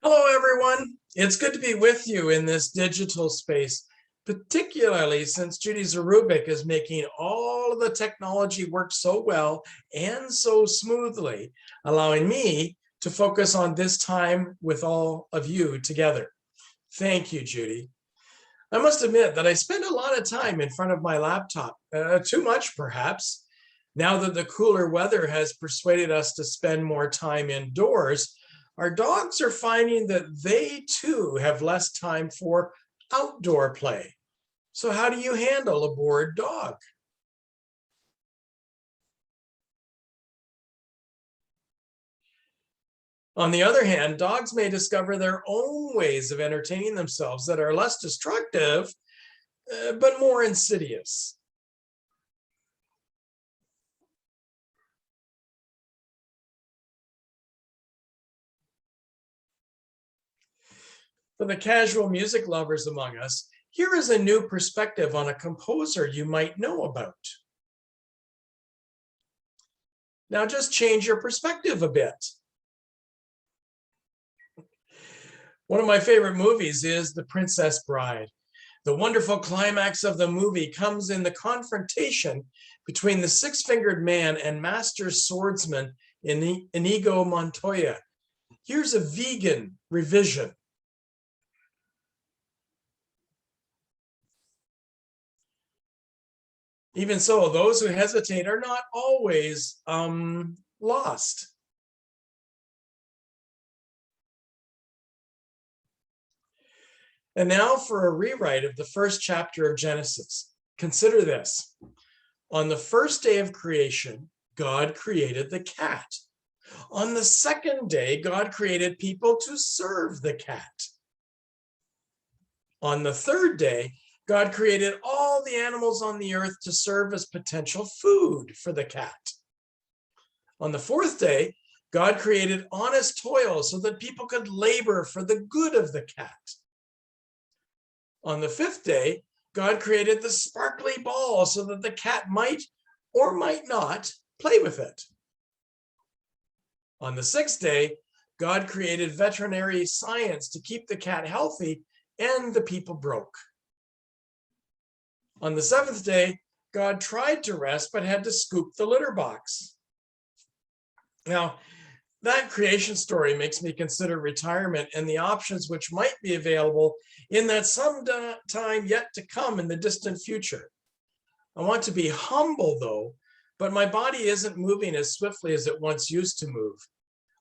Hello, everyone. It's good to be with you in this digital space, particularly since Judy Zarubik is making all of the technology work so well and so smoothly, allowing me to focus on this time with all of you together. Thank you, Judy. I must admit that I spend a lot of time in front of my laptop, too much perhaps. Now that the cooler weather has persuaded us to spend more time indoors, our dogs are finding that they too have less time for outdoor play. So, how do you handle a bored dog? On the other hand, dogs may discover their own ways of entertaining themselves that are less destructive, but more insidious. For the casual music lovers among us, here is a new perspective on a composer you might know about. Now, just change your perspective a bit. One of my favorite movies is The Princess Bride. The wonderful climax of the movie comes in the confrontation between the six-fingered man and master swordsman Inigo Montoya. Here's a vegan revision. Even so, those who hesitate are not always lost. And now for a rewrite of the first chapter of Genesis. Consider this. On the first day of creation, God created the cat. On the second day, God created people to serve the cat. On the third day, God created all the animals on the earth to serve as potential food for the cat. On the fourth day, God created honest toil so that people could labor for the good of the cat. On the fifth day, God created the sparkly ball so that the cat might or might not play with it. On the sixth day, God created veterinary science to keep the cat healthy and the people broke. On the seventh day, God tried to rest but had to scoop the litter box. Now, that creation story makes me consider retirement and the options which might be available in that some time yet to come in the distant future. I want to be humble though, but my body isn't moving as swiftly as it once used to move.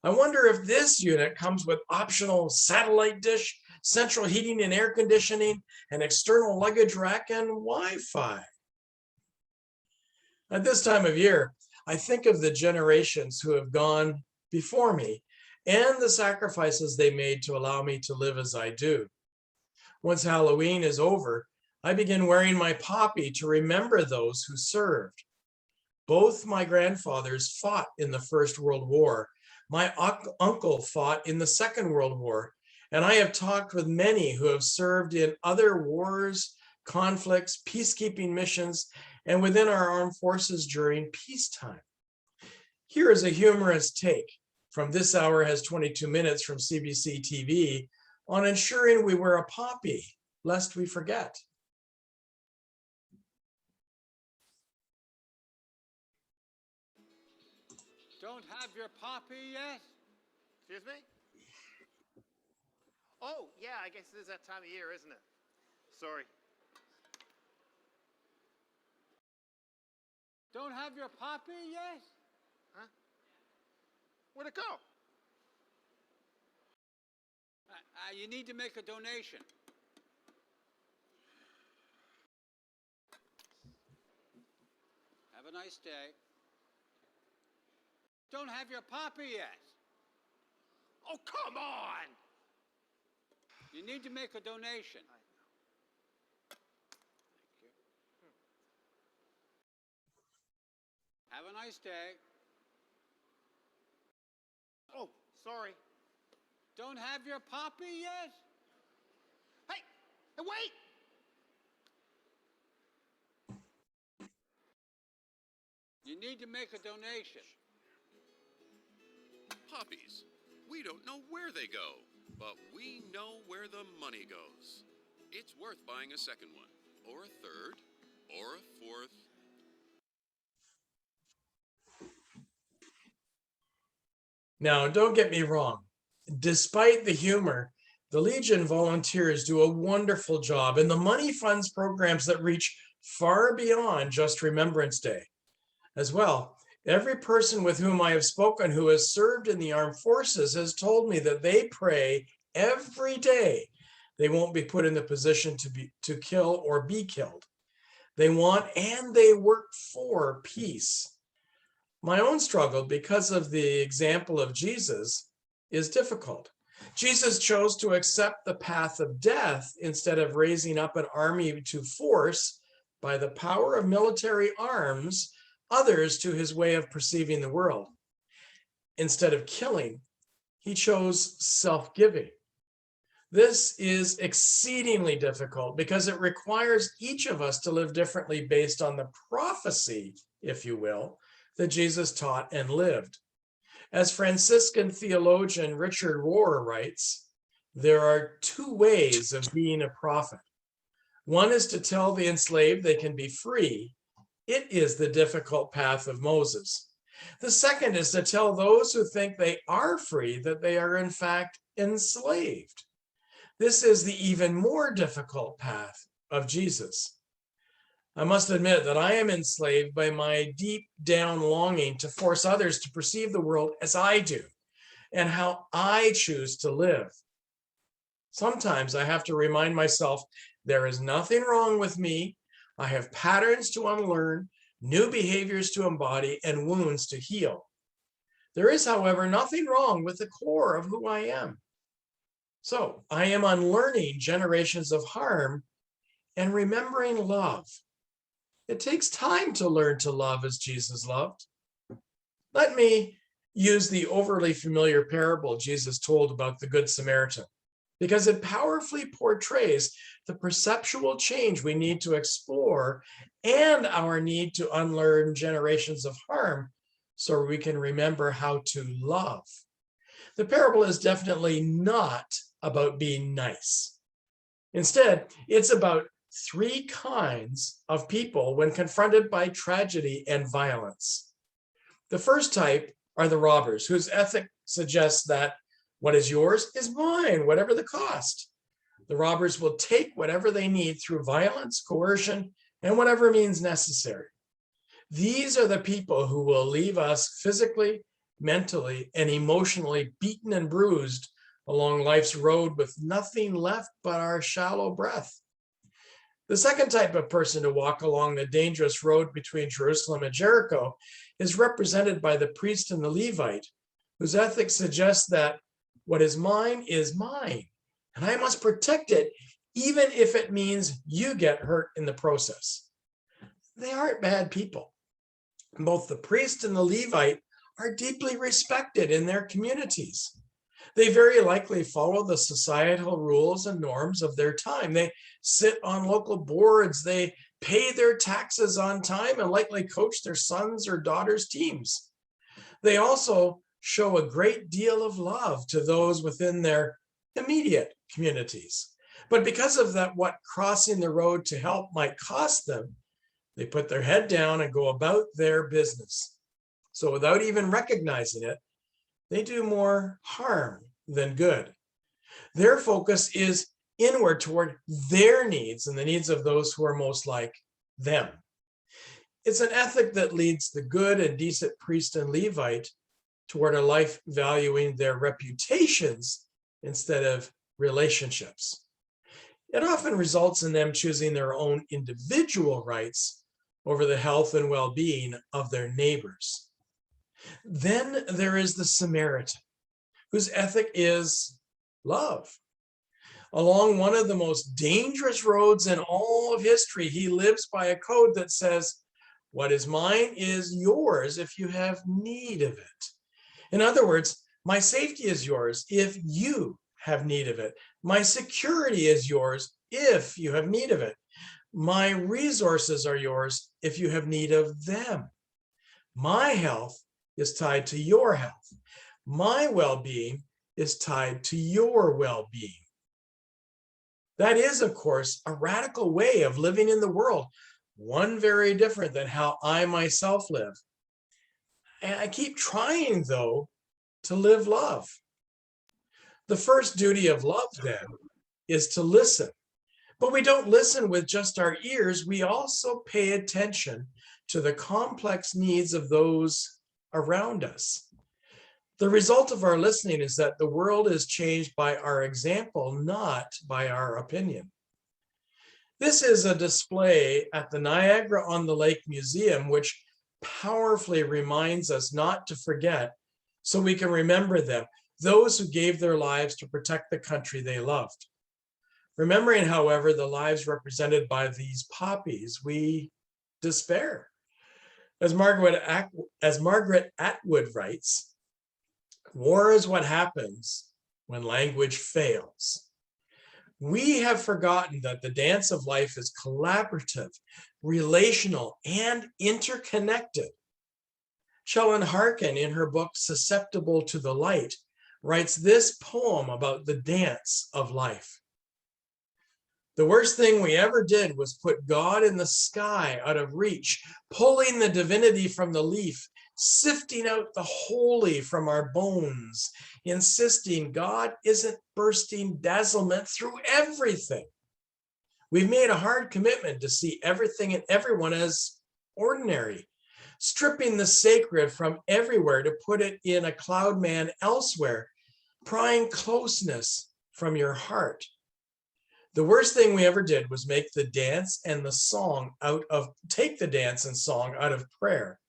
I wonder if this unit comes with optional satellite dish, central heating and air conditioning, an external luggage rack, and Wi-Fi. At this time of year, I think of the generations who have gone before me and the sacrifices they made to allow me to live as I do. Once Halloween is over, I begin wearing my poppy to remember those who served. Both my grandfathers fought in the First World War. My uncle fought in the Second World War, and I have talked with many who have served in other wars, conflicts, peacekeeping missions, and within our armed forces during peacetime. Here is a humorous take from This Hour Has 22 Minutes from CBC TV on ensuring we wear a poppy, lest we forget. Don't have your poppy yet? Excuse me? Oh, yeah, I guess it is that time of year, isn't it? Sorry. Don't have your poppy yet? Huh? Where'd it go? You need to make a donation. Have a nice day. Don't have your poppy yet. Oh, come on! You need to make a donation. Thank you. Have a nice day. Oh, sorry. Don't have your poppy yet? Hey, wait! You need to make a donation. Poppies. We don't know where they go, but we know where the money goes. It's worth buying a second one, or a third, or a fourth. Now, don't get me wrong. Despite the humor, the Legion volunteers do a wonderful job in the money funds programs that reach far beyond just Remembrance Day. As well, every person with whom I have spoken who has served in the armed forces has told me that they pray every day they won't be put in the position to kill or be killed. They want and they work for peace. My own struggle, because of the example of Jesus, is difficult. Jesus chose to accept the path of death instead of raising up an army to force, by the power of military arms, others to his way of perceiving the world. Instead of killing, he chose self-giving. This is exceedingly difficult because it requires each of us to live differently based on the prophecy, if you will, that Jesus taught and lived. As Franciscan theologian Richard Rohr writes, there are two ways of being a prophet. One is to tell the enslaved they can be free. It is the difficult path of Moses. The second is to tell those who think they are free that they are in fact enslaved. This is the even more difficult path of Jesus. I must admit that I am enslaved by my deep down longing to force others to perceive the world as I do and how I choose to live. Sometimes I have to remind myself there is nothing wrong with me. I have patterns to unlearn, new behaviors to embody, and wounds to heal. There is, however, nothing wrong with the core of who I am. So I am unlearning generations of harm and remembering love. It takes time to learn to love as Jesus loved. Let me use the overly familiar parable Jesus told about the Good Samaritan, because it powerfully portrays the perceptual change we need to explore and our need to unlearn generations of harm so we can remember how to love. The parable is definitely not about being nice. Instead, it's about three kinds of people when confronted by tragedy and violence. The first type are the robbers, whose ethic suggests that what is yours is mine, whatever the cost. The robbers will take whatever they need through violence, coercion, and whatever means necessary. These are the people who will leave us physically, mentally, and emotionally beaten and bruised along life's road with nothing left but our shallow breath. The second type of person to walk along the dangerous road between Jerusalem and Jericho is represented by the priest and the Levite, whose ethics suggests that what is mine, and I must protect it, even if it means you get hurt in the process. They aren't bad people. Both the priest and the Levite are deeply respected in their communities. They very likely follow the societal rules and norms of their time. They sit on local boards, they pay their taxes on time, and likely coach their sons' or daughters' teams. They also show a great deal of love to those within their immediate communities. But because of that, what crossing the road to help might cost them, they put their head down and go about their business. So without even recognizing it, they do more harm than good. Their focus is inward toward their needs and the needs of those who are most like them. It's an ethic that leads the good and decent priest and Levite toward a life valuing their reputations instead of relationships. It often results in them choosing their own individual rights over the health and well-being of their neighbors. Then there is the Samaritan, whose ethic is love. Along one of the most dangerous roads in all of history, he lives by a code that says, what is mine is yours if you have need of it. In other words, my safety is yours if you have need of it. My security is yours if you have need of it. My resources are yours if you have need of them. My health is tied to your health. My well-being is tied to your well-being. That is, of course, a radical way of living in the world, one very different than how I myself live. And I keep trying, though, to live love. The first duty of love, then, is to listen. But we don't listen with just our ears. We also pay attention to the complex needs of those around us. The result of our listening is that the world is changed by our example, not by our opinion. This is a display at the Niagara-on-the-Lake Museum, which powerfully reminds us not to forget so we can remember them, those who gave their lives to protect the country they loved. Remembering, however, the lives represented by these poppies, we despair. As Margaret Atwood writes, war is what happens when language fails. We have forgotten that the dance of life is collaborative, relational, and interconnected. Shellen Harkin, in her book Susceptible to the Light, writes this poem about the dance of life. The worst thing we ever did was put God in the sky out of reach, pulling the divinity from the leaf, sifting out the holy from our bones, insisting God isn't bursting dazzlement through everything. We've made a hard commitment to see everything and everyone as ordinary, stripping the sacred from everywhere to put it in a cloud man elsewhere, prying closeness from your heart. The worst thing we ever did was take the dance and song out of prayer,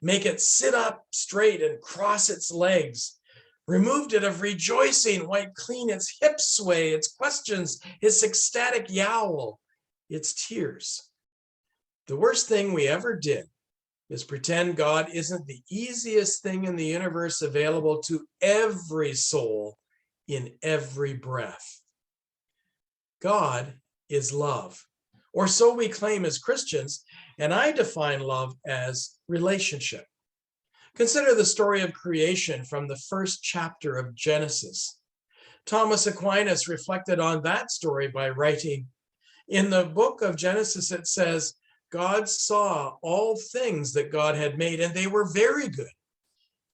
make it sit up straight and cross its legs, removed it of rejoicing, wiped clean its hip sway, its questions, its ecstatic yowl, its tears. The worst thing we ever did is pretend God isn't the easiest thing in the universe available to every soul in every breath. God is love, or so we claim as Christians, and I define love as relationship. Consider the story of creation from the first chapter of Genesis. Thomas Aquinas reflected on that story by writing, in the book of Genesis, it says, God saw all things that God had made, and they were very good,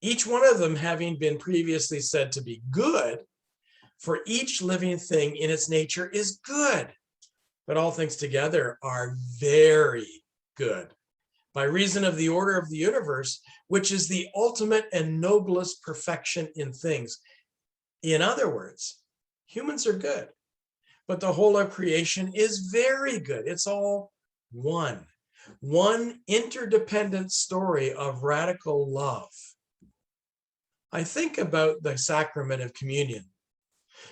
each one of them having been previously said to be good. For each living thing in its nature is good, but all things together are very good, by reason of the order of the universe, which is the ultimate and noblest perfection in things. In other words, humans are good, but the whole of creation is very good. It's all one interdependent story of radical love. I think about the sacrament of communion.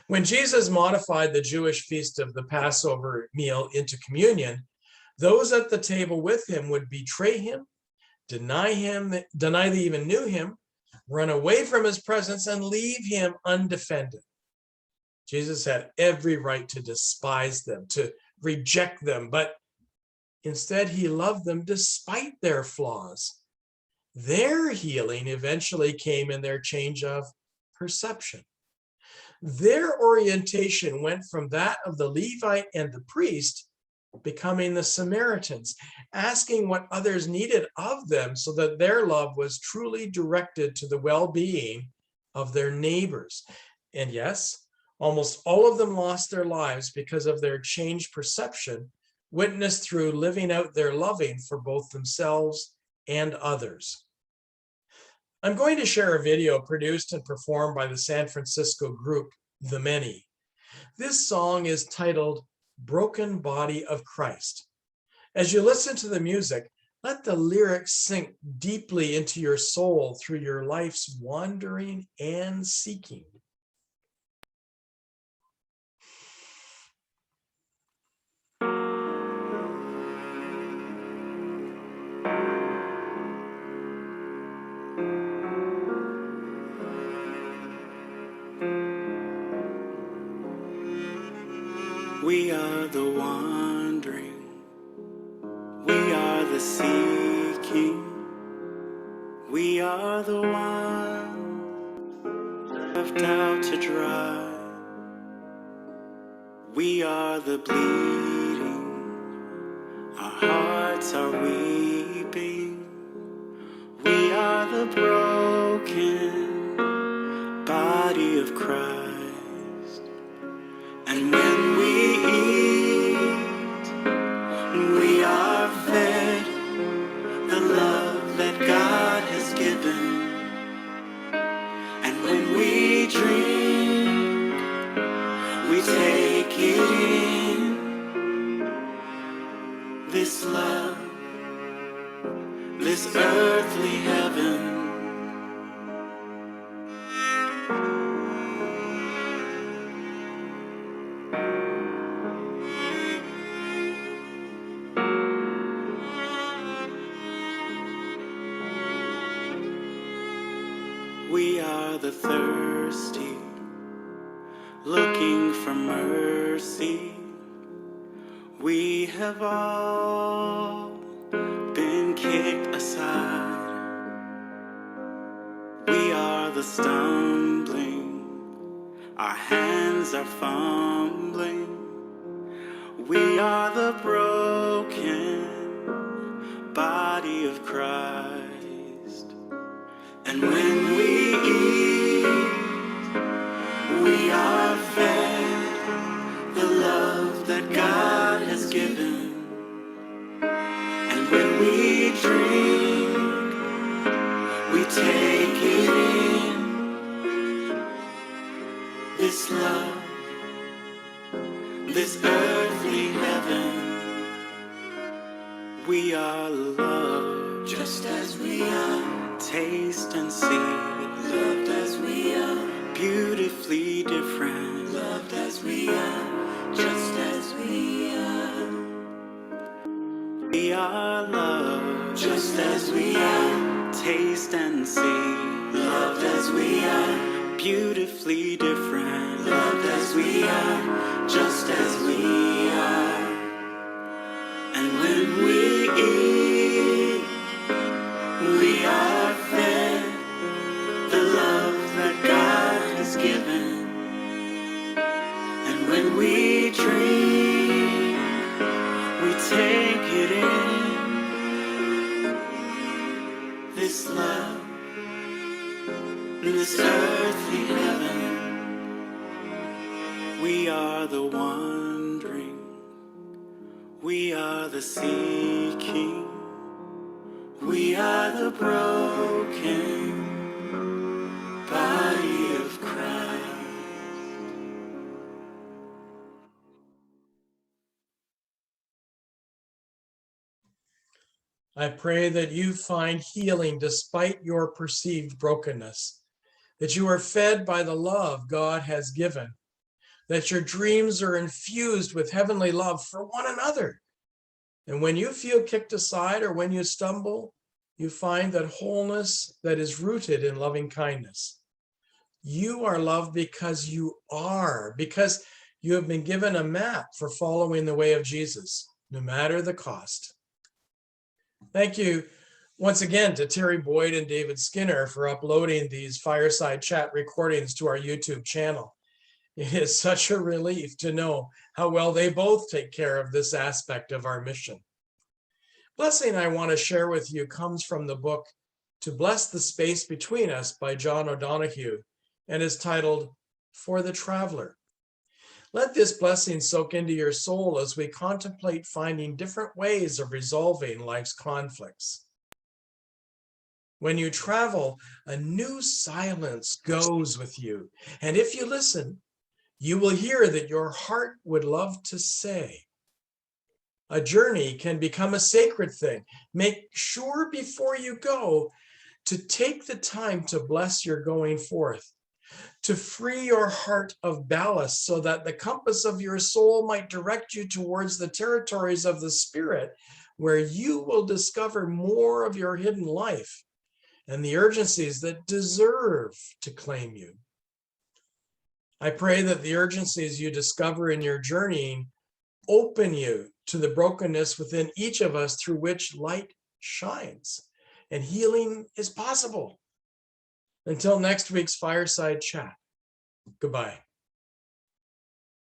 When Jesus modified the Jewish feast of the Passover meal into communion, those at the table with him would betray him, deny they even knew him, run away from his presence, and leave him undefended. Jesus had every right to despise them, to reject them, but instead he loved them despite their flaws. Their healing eventually came in their change of perception. Their orientation went from that of the Levite and the priest, becoming the Samaritans, asking what others needed of them so that their love was truly directed to the well-being of their neighbors. And yes, almost all of them lost their lives because of their changed perception, witnessed through living out their loving for both themselves and others. I'm going to share a video produced and performed by the San Francisco group, The Many. This song is titled Broken Body of Christ. As you listen to the music, let the lyrics sink deeply into your soul through your life's wandering and seeking. We are the wandering, we are the seeking, we are the ones who have left out to dry. We are the bleeding, our hearts are weeping. We are the broken body of Christ. And when we eat, we are fed the love that God has given. And when we drink, we take it in. This love, this earthly heaven. We are the thirsty, looking for mercy. We have all been kicked aside. We are the stumbling, our hands are fumbling. We are the broken body of Christ. And when we eat, we are fed the love that God has given. And when we drink, we take it in. This love, this earthly heaven. We are loved just as we are. Taste and see, loved as we are. Beautifully different, loved as we are. Just as we are. We are loved just as we are. Taste and see, loved as we are. Beautifully different, loved as we are. Just as we are. And when we eat, we are fed the love that God has given. And when we drink, we take it in. This love, this earthly heaven. We are the wandering, we are the seeking. We are the broken body of Christ. I pray that you find healing despite your perceived brokenness, that you are fed by the love God has given, that your dreams are infused with heavenly love for one another. And when you feel kicked aside or when you stumble, you find that wholeness that is rooted in loving kindness. You are loved because you are, because you have been given a map for following the way of Jesus, no matter the cost. Thank you once again to Terry Boyd and David Skinner for uploading these Fireside Chat recordings to our YouTube channel. It is such a relief to know how well they both take care of this aspect of our mission. Blessing I want to share with you comes from the book To Bless the Space Between Us by John O'Donohue and is titled For the Traveler. Let this blessing soak into your soul as we contemplate finding different ways of resolving life's conflicts. When you travel, a new silence goes with you, and if you listen, you will hear that your heart would love to say. A journey can become a sacred thing. Make sure before you go to take the time to bless your going forth, to free your heart of ballast so that the compass of your soul might direct you towards the territories of the Spirit, where you will discover more of your hidden life and the urgencies that deserve to claim you. I pray that the urgencies you discover in your journeying open you to the brokenness within each of us through which light shines and healing is possible. Until next week's Fireside Chat, Goodbye.